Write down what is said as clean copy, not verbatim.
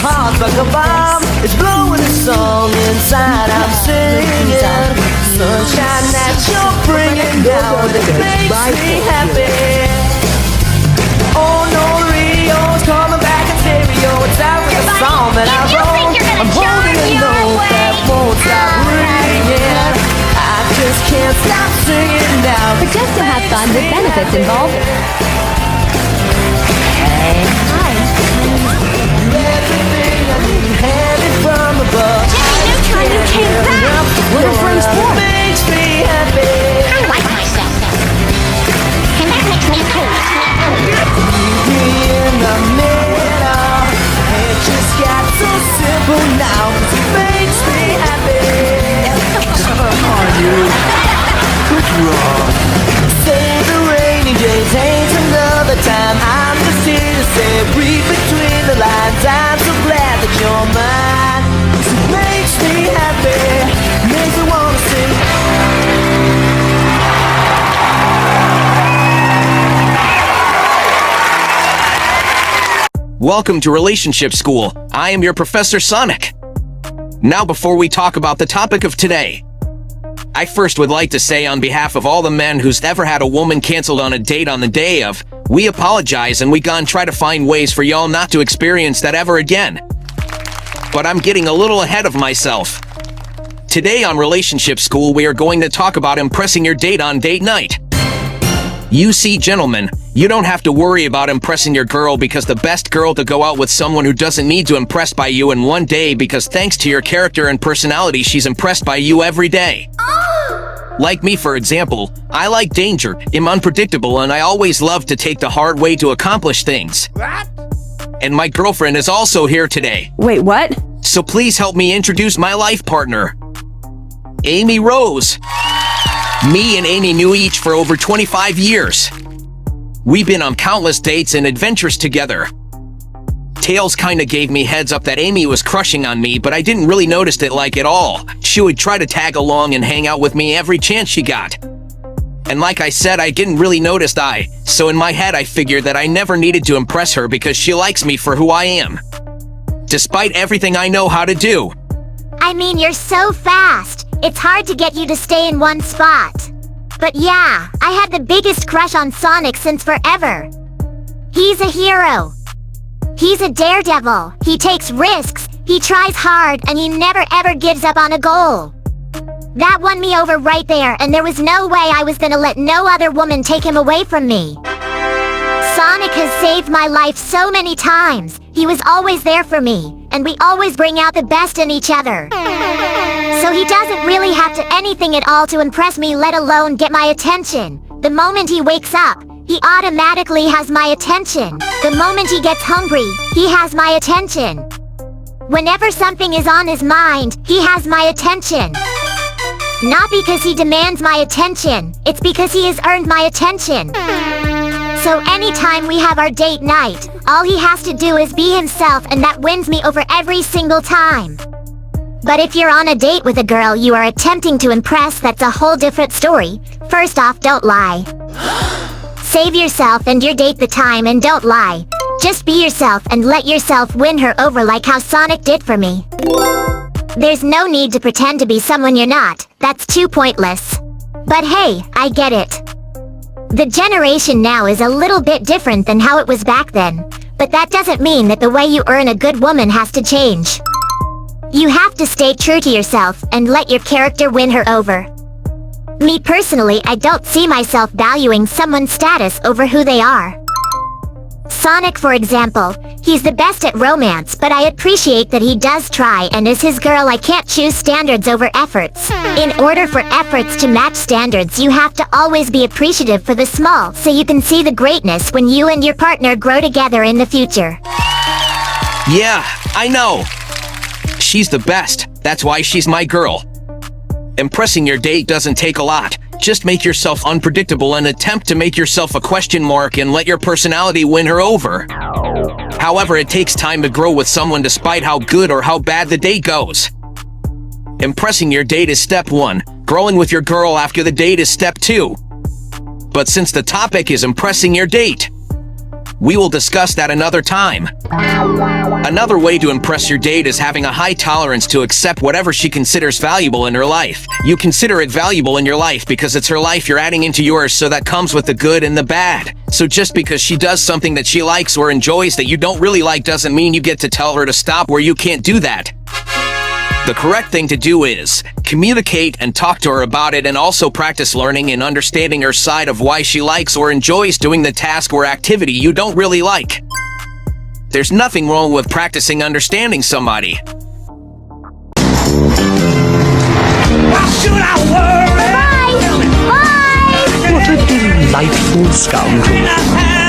heart's like a bomb. It's blowing a song inside. I'm singing sunshine that you're bringing down. It makes me happy. Oh no, Rio's coming back in stereo. It's out with the song that I wrote. I'm holding a note that won't stop ringing. I just can't stop singing now. But just to have fun with benefits involved. Hey. Hi. Everything I need handed from above. Jimmy Neutron, you came back! What are friends for? Makes me happy. I like myself. And that makes me cool. In the middle, it just got so simple now. It makes me happy. Are you? What's wrong? Save the rainy days, ain't another time. I'm just here to say, read between the lines. I'm so glad that you're mine. It makes me happy, makes me wanna sing. Welcome to Relationship School. I am your Professor Sonic. Now, before we talk about the topic of today, I first would like to say on behalf of all the men who's ever had a woman canceled on a date on the day of, we apologize and we gonna try to find ways for y'all not to experience that ever again. But I'm getting a little ahead of myself. Today on Relationship School, we are going to talk about impressing your date on date night. You see, gentlemen, you don't have to worry about impressing your girl because the best girl to go out with someone who doesn't need to impress by you in one day because thanks to your character and personality, she's impressed by you every day. Like me, for example, I like danger, am unpredictable, and I always love to take the hard way to accomplish things. And my girlfriend is also here today. Wait, what? So please help me introduce my life partner, Amy Rose. Me and Amy knew each for over 25 years. We've been on countless dates and adventures together. Tails kinda gave me heads up that Amy was crushing on me, but I didn't really notice it like at all. She would try to tag along and hang out with me every chance she got. And like I said, I didn't really notice so in my head I figured that I never needed to impress her because she likes me for who I am. Despite everything I know how to do. I mean, you're so fast. It's hard to get you to stay in one spot. But yeah, I had the biggest crush on Sonic since forever. He's a hero. He's a daredevil. He takes risks, he tries hard, and he never ever gives up on a goal. That won me over right there, and there was no way I was gonna let no other woman take him away from me. Sonic has saved my life so many times. He was always there for me, and we always bring out the best in each other. So he doesn't really have to anything at all to impress me, let alone get my attention. The moment he wakes up, he automatically has my attention. The moment he gets hungry, he has my attention. Whenever something is on his mind, he has my attention. Not because he demands my attention, it's because he has earned my attention. So anytime we have our date night, all he has to do is be himself, and that wins me over every single time. But if you're on a date with a girl you are attempting to impress, that's a whole different story. First off, don't lie. Save yourself and your date the time and don't lie. Just be yourself and let yourself win her over like how Sonic did for me. There's no need to pretend to be someone you're not. That's too pointless. But hey, I get it. The generation now is a little bit different than how it was back then. But that doesn't mean that the way you earn a good woman has to change. You have to stay true to yourself and let your character win her over. Me personally, I don't see myself valuing someone's status over who they are. Sonic, for example, he's the best at romance, but I appreciate that he does try, and as his girl I can't choose standards over efforts. In order for efforts to match standards, you have to always be appreciative for the small, so you can see the greatness when you and your partner grow together in the future. Yeah, I know. She's the best. That's why she's my girl. Impressing your date doesn't take a lot. Just make yourself unpredictable and attempt to make yourself a question mark and let your personality win her over. However, it takes time to grow with someone despite how good or how bad the date goes. Impressing your date is step 1. Growing with your girl after the date is step 2. But since the topic is impressing your date, We will discuss that another time. Another way to impress your date is having a high tolerance to accept whatever she considers valuable in her life. You consider it valuable in your life because it's her life you're adding into yours, so that comes with the good and the bad. So just because she does something that she likes or enjoys that you don't really like doesn't mean you get to tell her to stop where you can't do that. The correct thing to do is communicate and talk to her about it, and also practice learning and understanding her side of why she likes or enjoys doing the task or activity you don't really like. There's nothing wrong with practicing understanding somebody. Why should I worry? Bye! Bye! What a delightful scoundrel.